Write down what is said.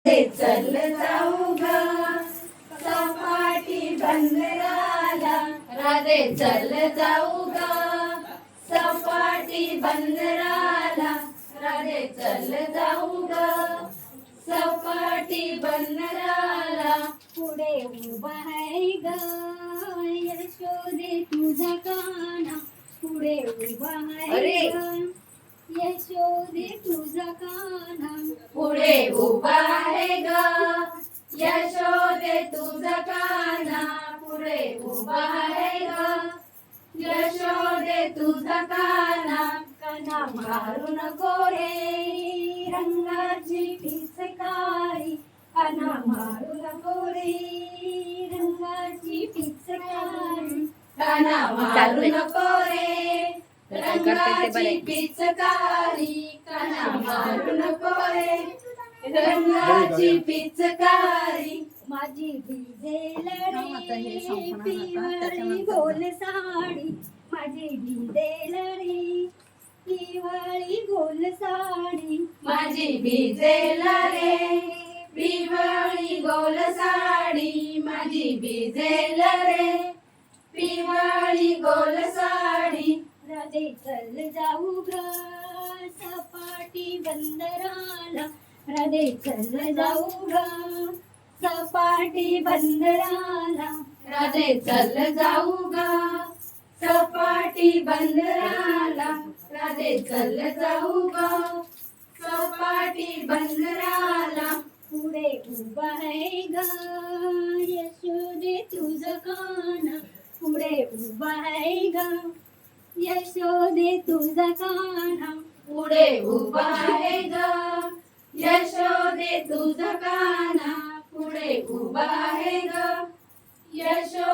चल जाऊ ग सपाटी बंदराला, राधे चल जाऊ ग सपाटी बंदराला, राधे चल जाऊ ग सपाटी बंदराला. पुढे उभा आहे ग यशोदे तुझा काना, पुढे उभा आहे ग यशोदे तुझा काना, पुढे उभा आहे ग यशोदे तुझा काना, पुढे उभा आहे ग यशोदे तुझा काना. काना मारू नको रे रंगाची पिचकारी, काना मारू नको रे रंगाची पिचकारी, काना मारू नको रे रंगाची पिचकारी, काना मारू नको रे रंगाची पिचकारी. माझी भिजेल रे पिवळी गोल साडी, माझी भिजेल रे पिवळी गोल साडी, माझी भिजेल रे पिवळी गोल साडी, माझी भिजेल रे पिवळी गोल साडी. राधे चल जाऊ ग सपाटी बंदराला, राधे चल जाऊ ग सपाटी बंदराला, राधे चल जाऊ ग सपाटी बंदराला, राधे चल जाऊ ग सपाटी बंदराला. पुढे उभा आहे ग यशोदे तुझा काना, पुढे उभा आहे ग यशोदे तुझा काना, पुढे उभा आहे ग यशोदे तुझा काना, पुढे उभा आहे ग यशोदे